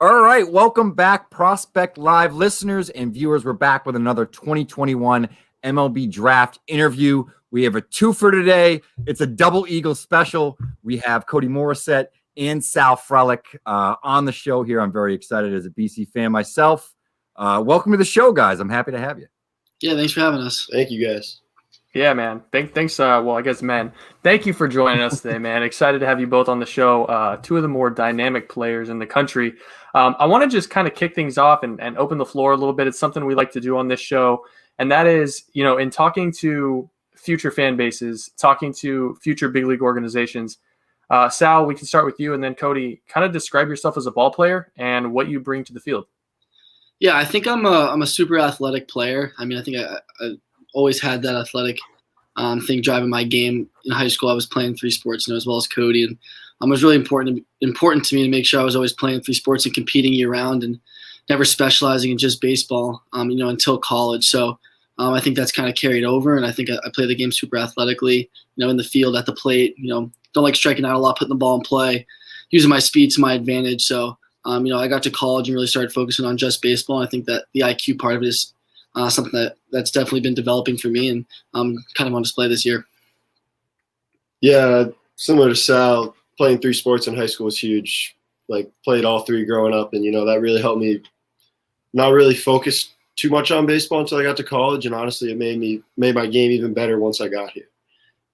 All right, welcome back, Prospect Live listeners and viewers. We're back with another 2021 MLB draft interview. We have a twofer today. It's a double Eagle special. We have Cody Morissette and Sal Frelick on the show here. I'm very excited as a BC fan myself. Welcome to the show, guys. I'm happy to have you. Yeah, thanks for having us. Thank you, guys. Yeah, man. Thanks. Well, I guess, man, thank you for joining us today, man. Excited to have you both on the show. Two of the more dynamic players in the country. I want to just kind of kick things off and open the floor a little bit. It's something we like to do on this show. And that is, in talking to future fan bases, talking to future big league organizations. Sal, we can start with you. And then Cody, kind of describe yourself as a ball player and what you bring to the field. Yeah, I think I'm a super athletic player. I mean, I think I always had that athletic thing driving my game. In high school, I was playing three sports, as well as Cody, and it was really important to me to make sure I was always playing three sports and competing year round, and never specializing in just baseball, until college. So I think that's kind of carried over, and I think I play the game super athletically, in the field, at the plate. Don't like striking out a lot, putting the ball in play, using my speed to my advantage. So I got to college and really started focusing on just baseball. And I think that the IQ part of it is something that's definitely been developing for me, and kind of on display this year. Yeah, similar to Sal, playing three sports in high school was huge. Like, played all three growing up, and that really helped me not really focus too much on baseball until I got to college. And honestly, it made my game even better once I got here.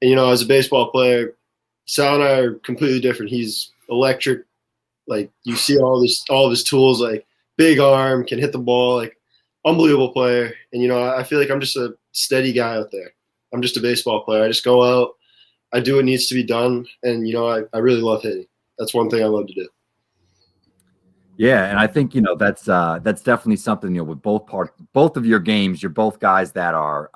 And as a baseball player, Sal and I are completely different. He's electric. Like, you see all of his tools, like big arm, can hit the ball, like unbelievable player. And I feel like I'm just a steady guy out there. I'm just a baseball player. I just go out, I do what needs to be done, and I really love hitting. That's one thing I love to do. Yeah, and I think that's definitely something with both of your games. You're both guys that are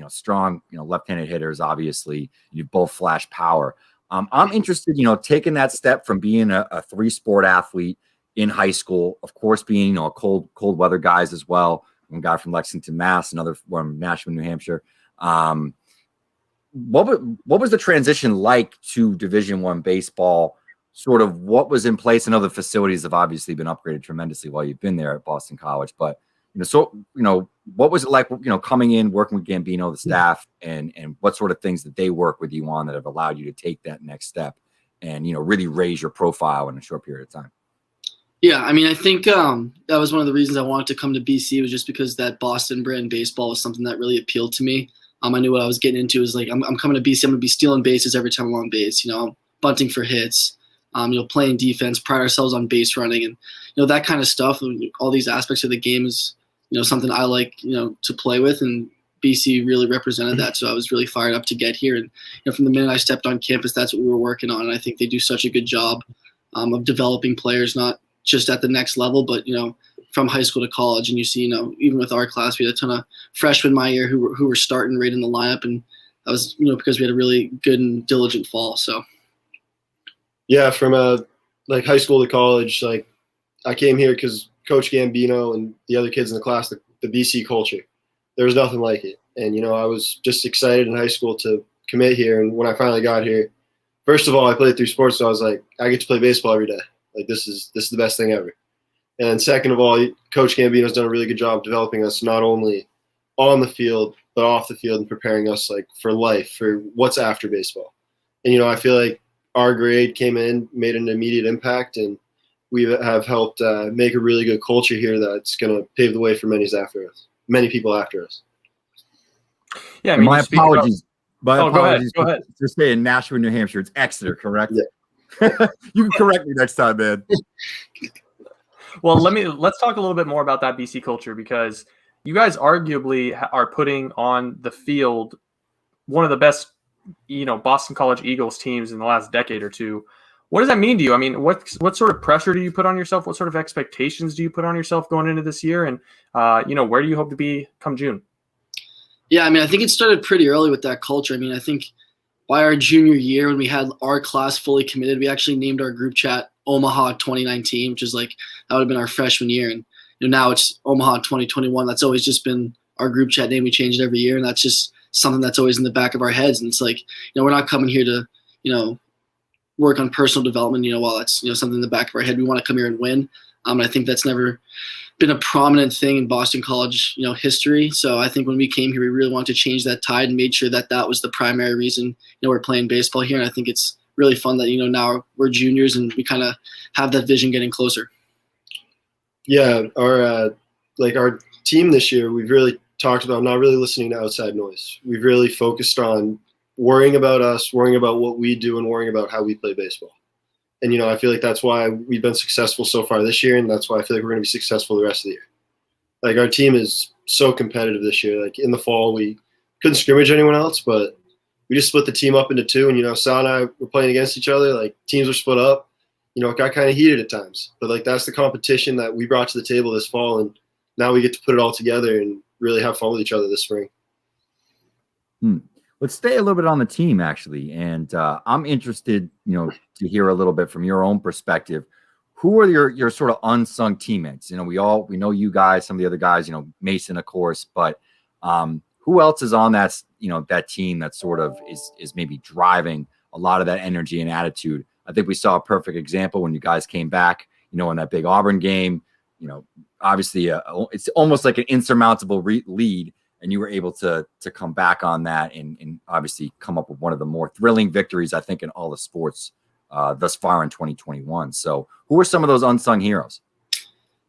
strong, left-handed hitters. Obviously, you both flash power. I'm interested, taking that step from being a three-sport athlete in high school, of course, being a cold weather guys as well. One guy from Lexington, Mass, another from Nashville, New Hampshire. What was the transition like to Division I baseball? Sort of what was in place? I know the facilities have obviously been upgraded tremendously while you've been there at Boston College, but what was it like, coming in, working with Gambino, the staff, and what sort of things that they work with you on that have allowed you to take that next step and, really raise your profile in a short period of time? Yeah, I mean, I think that was one of the reasons I wanted to come to BC, was just because that Boston brand baseball was something that really appealed to me. I knew what I was getting into. Was like, I'm coming to BC, I'm going to be stealing bases every time I'm on base, bunting for hits, playing defense, pride ourselves on base running, and, that kind of stuff. All these aspects of the game is, something I like, to play with, and BC really represented that. So I was really fired up to get here. And, from the minute I stepped on campus, that's what we were working on. And I think they do such a good job of developing players, not just at the next level, but, from high school to college. And you see, even with our class, we had a ton of freshmen my year who were starting right in the lineup. And that was, because we had a really good and diligent fall. So. Yeah, from high school to college, like, I came here because Coach Gambino and the other kids in the class, the BC culture, there was nothing like it. And, I was just excited in high school to commit here. And when I finally got here, first of all, I played three sports, so I was like, I get to play baseball every day. Like, this is the best thing ever. And second of all, Coach Gambino's done a really good job developing us not only on the field, but off the field, and preparing us, like, for life, for what's after baseball. And, I feel like our grade came in, made an immediate impact, and we have helped make a really good culture here that's going to pave the way for many people after us. Yeah, I mean, my apologies. Go ahead. To stay in Nashville, New Hampshire. It's Exeter, correct? Yeah. You can correct me next time, man. Well, let's talk a little bit more about that BC culture, because you guys arguably are putting on the field one of the best, Boston College Eagles teams in the last decade or two. What does that mean to you? I mean, what sort of pressure do you put on yourself? What sort of expectations do you put on yourself going into this year? And, where do you hope to be come June? Yeah, I mean, I think it started pretty early with that culture. I mean, I think by our junior year, when we had our class fully committed, we actually named our group chat Omaha 2019, which is like, that would have been our freshman year. And now it's Omaha 2021. That's always just been our group chat name. We change it every year, and that's just something that's always in the back of our heads. And it's like, we're not coming here to, work on personal development, while it's, something in the back of our head. We want to come here and win. I think that's never been a prominent thing in Boston College, history. So I think when we came here, we really wanted to change that tide and made sure that that was the primary reason, we're playing baseball here. And I think it's really fun that, now we're juniors and we kind of have that vision getting closer. Yeah, our team this year, we've really talked about not really listening to outside noise. We've really focused on worrying about us, worrying about what we do, and worrying about how we play baseball. And, I feel like that's why we've been successful so far this year, and that's why I feel like we're going to be successful the rest of the year. Like, our team is so competitive this year. Like, in the fall, we couldn't scrimmage anyone else, but we just split the team up into two. And, Sal and I were playing against each other. Like, teams were split up. It got kind of heated at times. But, like, that's the competition that we brought to the table this fall, and now we get to put it all together and really have fun with each other this spring. Let's stay a little bit on the team, actually. And I'm interested, to hear a little bit from your own perspective. Who are your sort of unsung teammates? We know you guys, some of the other guys, Mason, of course, but who else is on that, that team that sort of is maybe driving a lot of that energy and attitude? I think we saw a perfect example when you guys came back, in that big Auburn game. Obviously it's almost like an insurmountable lead, and you were able to come back on that and obviously come up with one of the more thrilling victories, I think, in all the sports thus far in 2021. So who are some of those unsung heroes?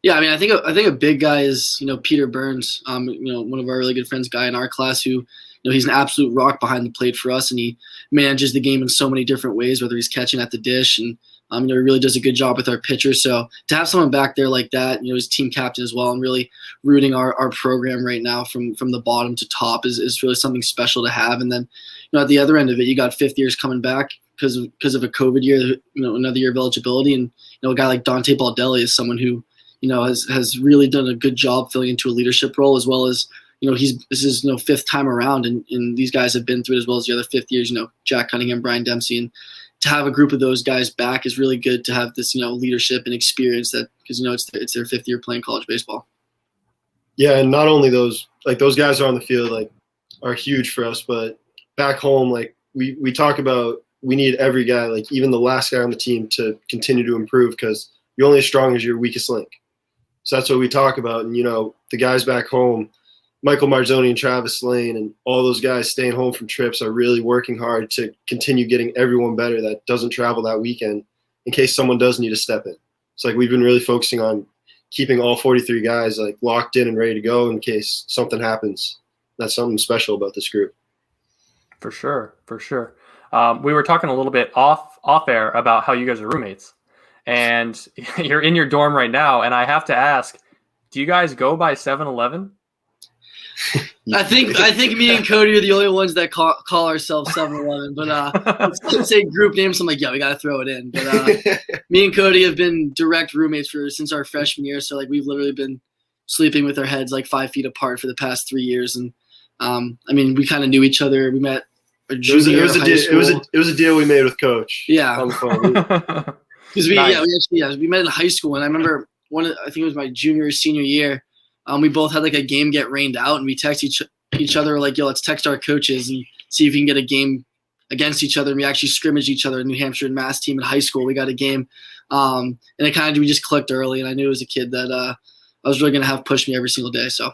Yeah, I mean, I think a big guy is, Peter Burns, one of our really good friends, guy in our class who, he's an absolute rock behind the plate for us, and he manages the game in so many different ways, whether he's catching at the dish and, he really does a good job with our pitchers. So to have someone back there like that, he's team captain as well and really rooting our program right now from the bottom to top is really something special to have. And then, at the other end of it, you got fifth years coming back because of a COVID year, another year of eligibility. And, a guy like Dante Baldelli is someone who, has really done a good job filling into a leadership role, as well as, this is fifth time around, and these guys have been through it as well as the other fifth years, Jack Cunningham, Brian Dempsey, and to have a group of those guys back is really good to have this, leadership and experience that, because, it's their fifth year playing college baseball. Yeah. And not only those guys are on the field, are huge for us, but back home, we talk about, we need every guy, even the last guy on the team, to continue to improve, because you're only as strong as your weakest link. So that's what we talk about. And, the guys back home, Michael Marzoni and Travis Lane and all those guys staying home from trips are really working hard to continue getting everyone better that doesn't travel that weekend in case someone does need to step in. It's we've been really focusing on keeping all 43 guys locked in and ready to go in case something happens. That's something special about this group. For sure. We were talking a little bit off air about how you guys are roommates, and you're in your dorm right now. And I have to ask, do you guys go by 7-Eleven? I think me and Cody are the only ones that call ourselves 7-Eleven, but let's say group names. I'm yeah, we got to throw it in. But me and Cody have been direct roommates since our freshman year. So we've literally been sleeping with our heads 5 feet apart for the past 3 years. And we kind of knew each other. We met our junior year of high school. It was a deal we made with Coach. Yeah. On the phone. Because we met in high school, and I remember I think it was my junior or senior year. We both had a game get rained out, and we text each other yo, let's text our coaches and see if we can get a game against each other. And we actually scrimmaged each other, New Hampshire and Mass team in high school. We got a game, and we just clicked early. And I knew as a kid that I was really going to have push me every single day. So,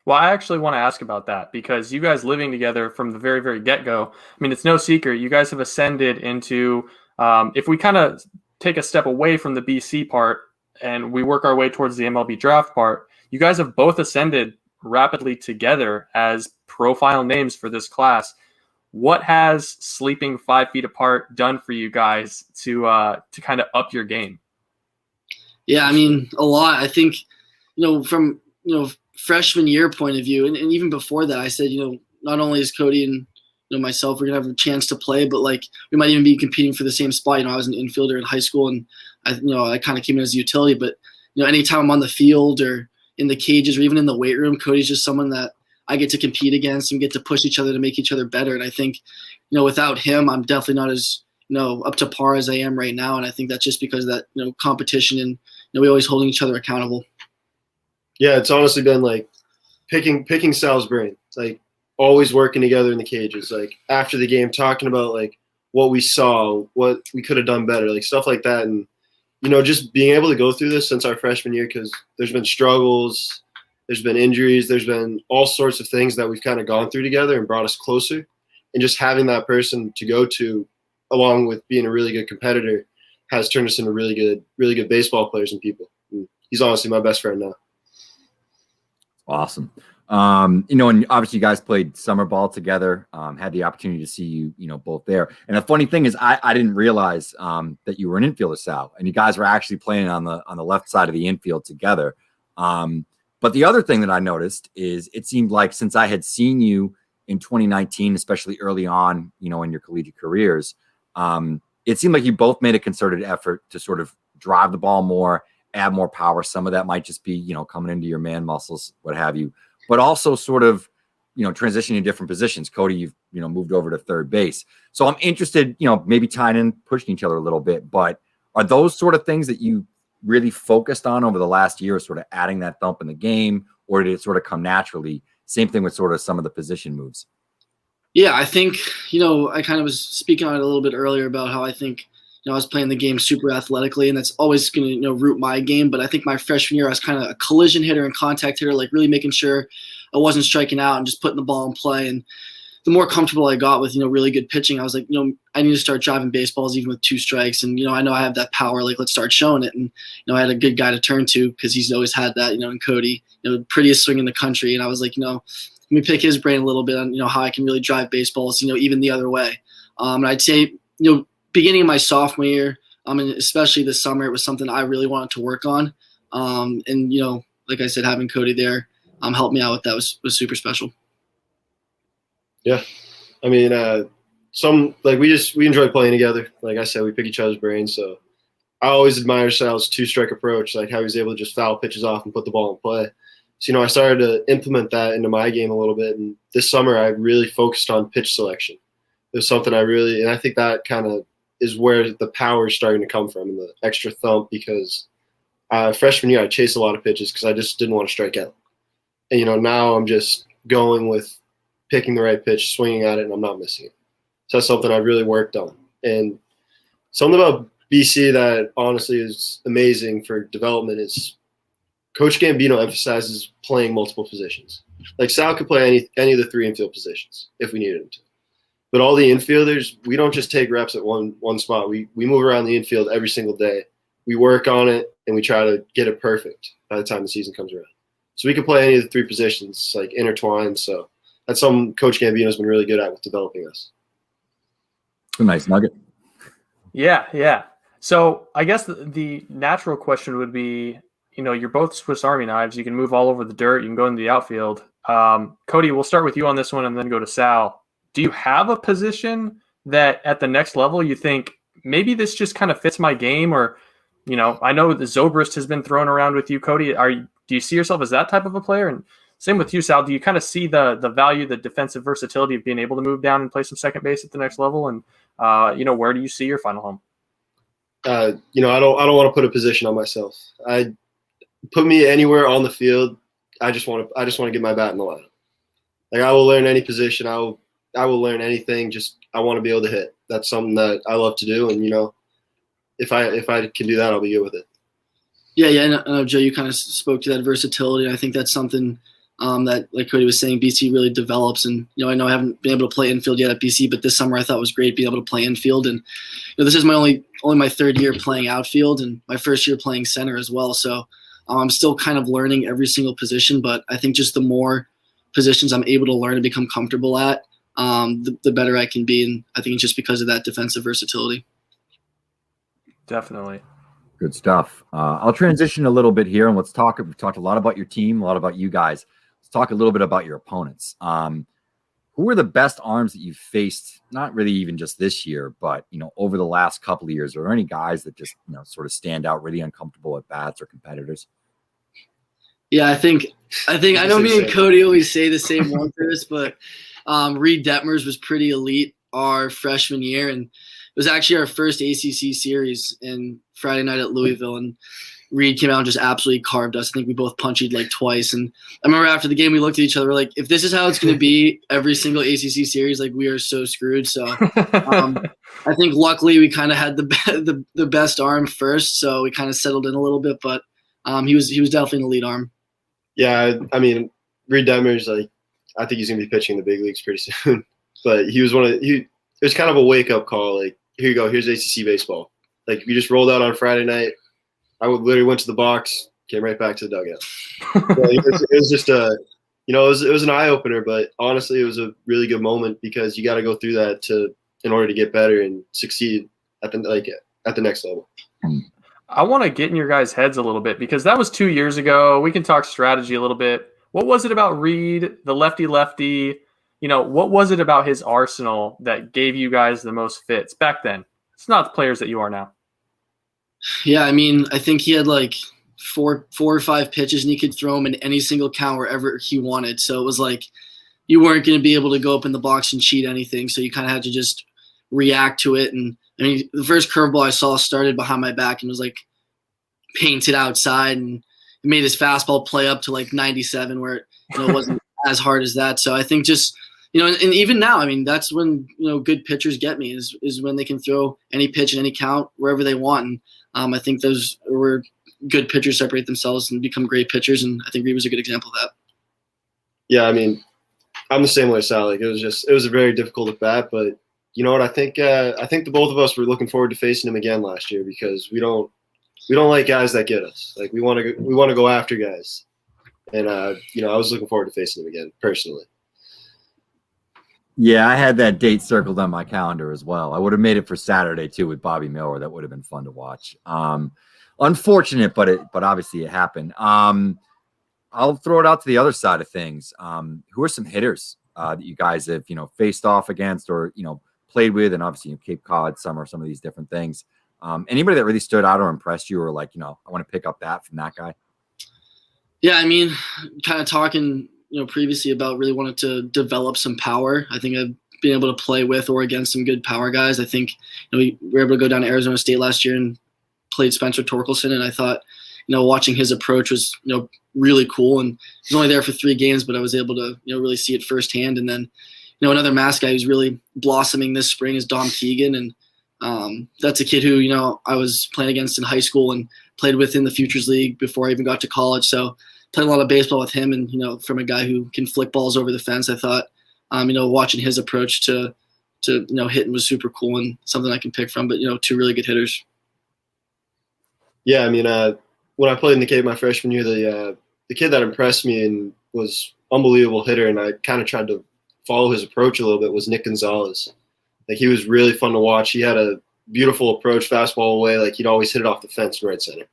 well, I actually want to ask about that, because you guys living together from the very, very get-go. It's no secret you guys have ascended into. If we kind of take a step away from the BC part and we work our way towards the MLB draft part, you guys have both ascended rapidly together as profile names for this class. What has sleeping 5 feet apart done for you guys to kind of up your game? Yeah, a lot. I think, from, freshman year point of view, and even before that, I said, not only is Cody and myself, we're gonna have a chance to play, but we might even be competing for the same spot. I was an infielder in high school, and I kind of came in as a utility. But anytime I'm on the field or in the cages or even in the weight room, Cody's just someone that I get to compete against and get to push each other to make each other better. And I think, without him, I'm definitely not as up to par as I am right now. And I think that's just because of that competition and we always holding each other accountable. Yeah, it's honestly been picking Sal's brain, always working together in the cages, after the game talking about what we saw, what we could have done better, stuff like that. And just being able to go through this since our freshman year, because there's been struggles, there's been injuries, there's been all sorts of things that we've kind of gone through together and brought us closer. And just having that person to go to, along with being a really good competitor, has turned us into really good baseball players and people. And he's honestly my best friend now. Awesome. And obviously you guys played summer ball together, had the opportunity to see you, both there. And the funny thing is I didn't realize that you were an infielder, Sal, and you guys were actually playing on the left side of the infield together. But the other thing that I noticed is it seemed like since I had seen you in 2019, especially early on, in your collegiate careers, it seemed like you both made a concerted effort to sort of drive the ball more, add more power. Some of that might just be, coming into your man muscles, what have you, but also sort of, transitioning to different positions. Cody, you've, moved over to third base. So I'm interested, maybe tying in, pushing each other a little bit, but are those sort of things that you really focused on over the last year, sort of adding that thump in the game, or did it sort of come naturally? Same thing with sort of some of the position moves. Yeah, I think, I kind of was speaking on it a little bit earlier about how I think, I was playing the game super athletically, and that's always going to, root my game. But I think my freshman year, I was kind of a collision hitter and contact hitter, like really making sure I wasn't striking out and just putting the ball in play. And the more comfortable I got with, really good pitching, I was like, I need to start driving baseballs even with 2 strikes. And, I know I have that power, like let's start showing it. And, I had a good guy to turn to because he's always had that, in Cody, prettiest swing in the country. And I was like, let me pick his brain a little bit on, how I can really drive baseballs, even the other way. And I'd say, beginning of my sophomore year, and especially this summer, it was something I really wanted to work on. And, like I said, having Cody there helped me out with that was super special. Yeah. I mean, we enjoy playing together. Like I said, we pick each other's brains. So I always admire Sal's 2-strike approach, like how he was able to just foul pitches off and put the ball in play. So, I started to implement that into my game a little bit. And this summer I really focused on pitch selection. It was something and I think that kind of is where the power is starting to come from, and the extra thump, because freshman year I chased a lot of pitches because I just didn't want to strike out. And, now I'm just going with picking the right pitch, swinging at it, and I'm not missing it. So that's something I've really worked on. And something about BC that honestly is amazing for development is Coach Gambino emphasizes playing multiple positions. Like Sal could play any of the 3 infield positions if we needed him to. But all the infielders, we don't just take reps at one spot. We move around the infield every single day. We work on it, and we try to get it perfect by the time the season comes around. So we can play any of the 3 positions, like intertwined. So that's something Coach Gambino's been really good at with developing us. A nice nugget. Yeah. So I guess the natural question would be, you're both Swiss Army knives. You can move all over the dirt. You can go into the outfield. Cody, we'll start with you on this one and then go to Sal. Do you have a position that at the next level you think maybe this just kind of fits my game? Or, I know the Zobrist has been thrown around with you, Cody. Do you see yourself as that type of a player? And same with you, Sal. Do you kind of see the value, the defensive versatility of being able to move down and play some second base at the next level? And, where do you see your final home? I don't want to put a position on myself. Put me anywhere on the field. I just want to get my bat in the lineup. Like I will learn any position. I will learn anything. Just I want to be able to hit. That's something that I love to do, and if I can do that, I'll be good with it. Yeah. Joe, you kind of spoke to that versatility. I think that's something that, like Cody was saying, BC really develops. And I know I haven't been able to play infield yet at BC, but this summer I thought was great being able to play infield. And this is my only my 3rd year playing outfield, and my 1st year playing center as well. So I'm still kind of learning every single position. But I think just the more positions I'm able to learn and become comfortable at, the better I can be. And I think it's just because of that defensive versatility. Definitely. Good stuff. I'll transition a little bit here, and we've talked a lot about your team, a lot about you guys. Let's talk a little bit about your opponents. Who are the best arms that you've faced, not really even just this year, but, over the last couple of years? Are there any guys that just, sort of stand out, really uncomfortable at bats or competitors? Yeah, I think I know me and Cody always say the same one for this, but Reed Detmers was pretty elite our freshman year. And, was actually our first ACC series in Friday night at Louisville, and Reed came out and just absolutely carved us. I think we both punched like twice. And I remember after the game, we looked at each other, we're like, if this is how it's going to be every single ACC series, like we are so screwed. So I think luckily we kind of had the best arm first, so we kind of settled in a little bit. But he was definitely an elite arm. Yeah, I mean, Reed Detmers, like, I think he's going to be pitching in the big leagues pretty soon. But he was it was kind of a wake-up call. Like, here you go, here's ACC baseball. Like, we just rolled out on Friday night. I literally went to the box, came right back to the dugout. So it was just it was an eye opener, but honestly, it was a really good moment because you got to go through that in order to get better and succeed at the next level. I want to get in your guys' heads a little bit because that was 2 years ago. We can talk strategy a little bit. What was it about Reed, the lefty? What was it about his arsenal that gave you guys the most fits back then? It's not the players that you are now. Yeah, I mean, I think he had like four or five pitches, and he could throw them in any single count wherever he wanted. So it was like you weren't going to be able to go up in the box and cheat anything. So you kind of had to just react to it. And I mean, the first curveball I saw started behind my back and was like painted outside, and it made his fastball play up to like 97, where it wasn't as hard as that. So I think just and even now, I mean, that's when good pitchers get me is when they can throw any pitch in any count wherever they want. And I think those where good pitchers separate themselves and become great pitchers, and I think Reed was a good example of that. Yeah, I mean, I'm the same way as Sal. Like, it was a very difficult at bat, but you know what? I think the both of us were looking forward to facing him again last year because we don't like guys that get us. Like, we want to go after guys, and I was looking forward to facing him again personally. Yeah, I had that date circled on my calendar as well. I would have made it for Saturday too with Bobby Miller. That would have been fun to watch. Unfortunate, but obviously it happened. I'll throw it out to the other side of things. Who are some hitters that you guys have faced off against or played with, and obviously Cape Cod, some of these different things. Anybody that really stood out or impressed you, or like I want to pick up that from that guy? Yeah, I mean, kind of talking previously about really wanted to develop some power. I think I've been able to play with or against some good power guys. I think we were able to go down to Arizona State last year and played Spencer Torkelson, and I thought watching his approach was really cool. And he was only there for 3 games, but I was able to really see it firsthand. And then another Mass guy who's really blossoming this spring is Dom Keegan, and that's a kid who I was playing against in high school and played with in the Futures League before I even got to college. So played a lot of baseball with him, and from a guy who can flick balls over the fence, I thought watching his approach to hitting was super cool and something I can pick from. But 2 really good hitters. Yeah, I mean, when I played in the Cape my freshman year, the kid that impressed me and was unbelievable hitter, and I kind of tried to follow his approach a little bit, was Nick Gonzalez. Like, he was really fun to watch. He had a beautiful approach, fastball away. Like, he'd always hit it off the fence in right center.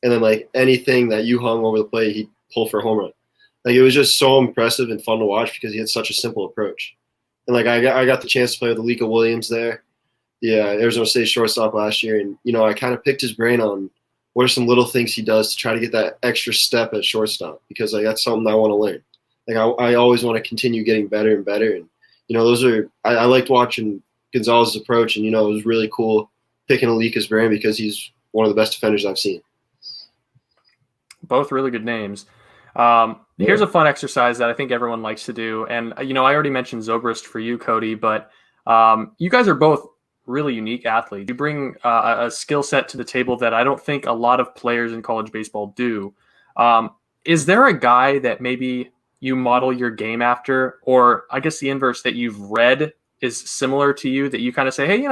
And then, like, anything that you hung over the plate, he'd pull for a home run. Like, it was just so impressive and fun to watch because he had such a simple approach. And, like, I got the chance to play with Alika Williams there, the Arizona State shortstop last year. And, I kind of picked his brain on what are some little things he does to try to get that extra step at shortstop, because, like, that's something I want to learn. Like, I always want to continue getting better and better. And, I liked watching Gonzalez's approach, and, it was really cool picking Alika's brain because he's one of the best defenders I've seen. Both really good names. Here's a fun exercise that I think everyone likes to do. And, I already mentioned Zobrist for you, Cody, but you guys are both really unique athletes. You bring a skill set to the table that I don't think a lot of players in college baseball do. Is there a guy that maybe you model your game after, or I guess the inverse, that you've read is similar to you, that you kind of say, hey,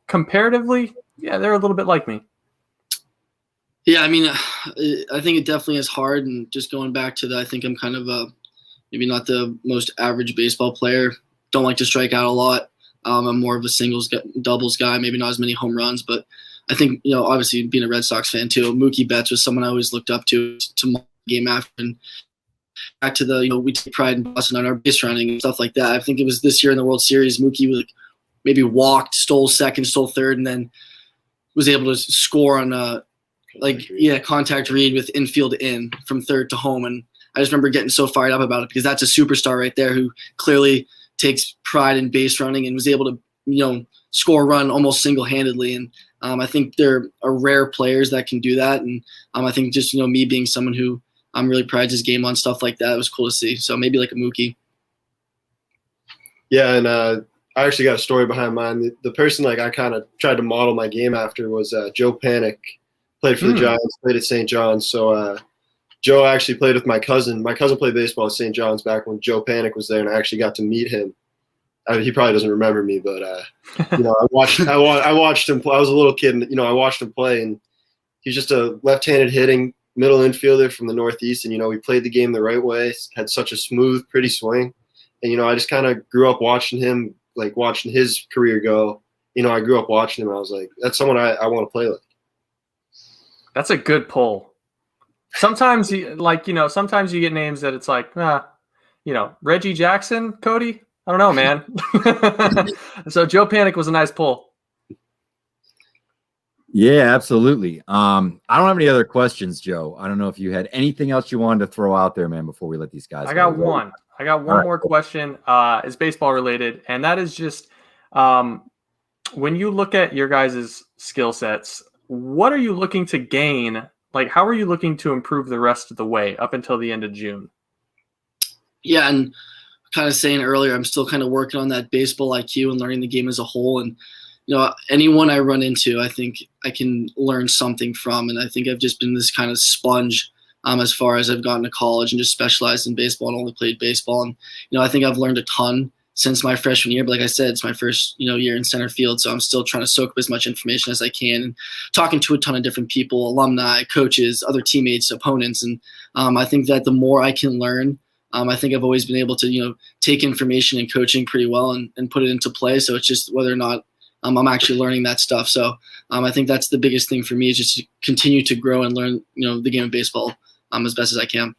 comparatively, yeah, they're a little bit like me? Yeah, I mean, I think it definitely is hard. And just going back to that, I think I'm kind of maybe not the most average baseball player. Don't like to strike out a lot. I'm more of a singles, doubles guy, maybe not as many home runs. But I think, obviously being a Red Sox fan too, Mookie Betts was someone I always looked up to game after. And back to the, we take pride in Boston on our base running and stuff like that. I think it was this year in the World Series, Mookie was maybe walked, stole second, stole third, and then was able to score on contact read with infield in from third to home. And I just remember getting so fired up about it because that's a superstar right there who clearly takes pride in base running and was able to, score a run almost single-handedly. And I think there are rare players that can do that. And I think just, me being someone who really prides his game on stuff like that, it was cool to see. So maybe like a Mookie. Yeah, and I actually got a story behind mine. The person I kind of tried to model my game after was Joe Panic. Played for the Giants, played at St. John's. So Joe actually played with my cousin. My cousin played baseball at St. John's back when Joe Panic was there, and I actually got to meet him. He probably doesn't remember me, but I watched him play. I was a little kid, and I watched him play, and he's just a left-handed hitting middle infielder from the Northeast, and he played the game the right way. Had such a smooth, pretty swing, and I just kind of grew up watching him, watching his career go. I grew up watching him. And I was like, that's someone I want to play like. That's a good pull. Sometimes sometimes you get names that it's like, Reggie Jackson, Cody. I don't know, man. So Joe Panic was a nice pull. Yeah, absolutely. I don't have any other questions, Joe. I don't know if you had anything else you wanted to throw out there, man, before we let these guys go. I got one more question. It's baseball related, and that is just when you look at your guys' skill sets, what are you looking to gain? How are you looking to improve the rest of the way up until the end of June? Yeah, and kind of saying earlier, I'm still kind of working on that baseball IQ and learning the game as a whole. And, anyone I run into, I think I can learn something from. And I think I've just been this kind of sponge as far as I've gotten to college and just specialized in baseball and only played baseball. And, I think I've learned a ton since my freshman year. But like I said, it's my first, year in center field. So I'm still trying to soak up as much information as I can and talking to a ton of different people, alumni, coaches, other teammates, opponents. And I think that the more I can learn, I think I've always been able to, take information and coaching pretty well and put it into play. So it's just whether or not I'm actually learning that stuff. So I think that's the biggest thing for me is just to continue to grow and learn, the game of baseball as best as I can.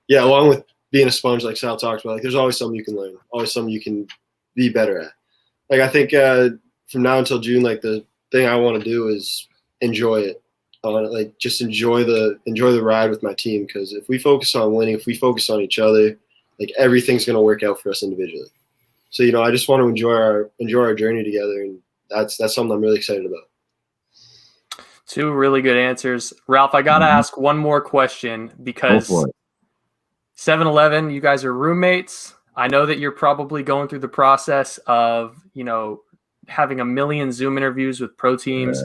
Yeah, along with being a sponge like Sal talked about, there's always something you can learn, always something you can be better at. I think from now until June, the thing I want to do is enjoy it. Just enjoy the ride with my team, because if we focus on winning, if we focus on each other, everything's going to work out for us individually. So I just want to enjoy our journey together, and that's something I'm really excited about. Two really good answers, Ralph. I gotta ask one more question because 7-Eleven, you guys are roommates. I know that you're probably going through the process of having a million Zoom interviews with pro teams.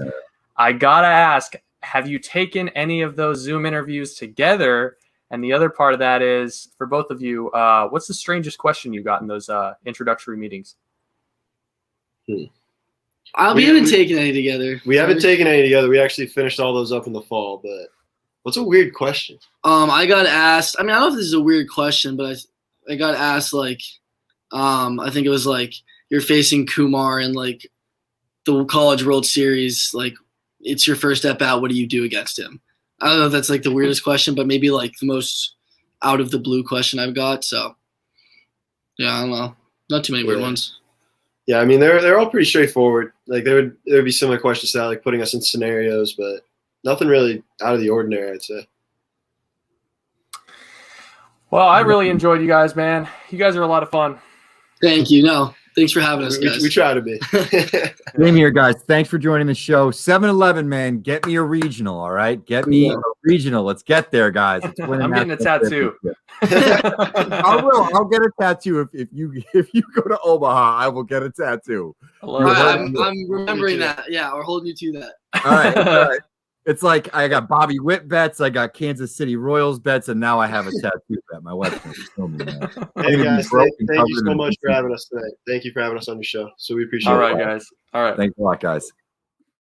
I gotta ask, have you taken any of those Zoom interviews together? And the other part of that is, for both of you, what's the strangest question you got in those introductory meetings? We haven't taken any together. We haven't taken any together. We actually finished all those up in the fall. But what's a weird question? I got asked. I don't know if this is a weird question, but I got asked I think it was you're facing Kumar in the College World Series. It's your first at bat. What do you do against him? I don't know if that's the weirdest question, but maybe the most out of the blue question I've got. So yeah, I don't know. Not too many weird ones. Yeah, they're all pretty straightforward. There would be similar questions to that, putting us in scenarios, but nothing really out of the ordinary, I'd say. Well, I really enjoyed you guys, man. You guys are a lot of fun. Thank you. No, thanks for having us, guys. We try to be. Same here, guys. Thanks for joining the show. 7-Eleven, man. Get me a regional, all right? Get me a regional. Let's get there, guys. I'm getting a tattoo. I will. I'll get a tattoo if you go to Omaha. I will get a tattoo. I'm remembering that. Yeah, we're holding you to that. All right. It's I got Bobby Witt bets, I got Kansas City Royals bets, and now I have a tattoo bet. My wife's going to kill me now. Hey guys, thank you so much for having us today. Thank you for having us on your show. So we appreciate it. All right, guys. All right. Thanks a lot, guys.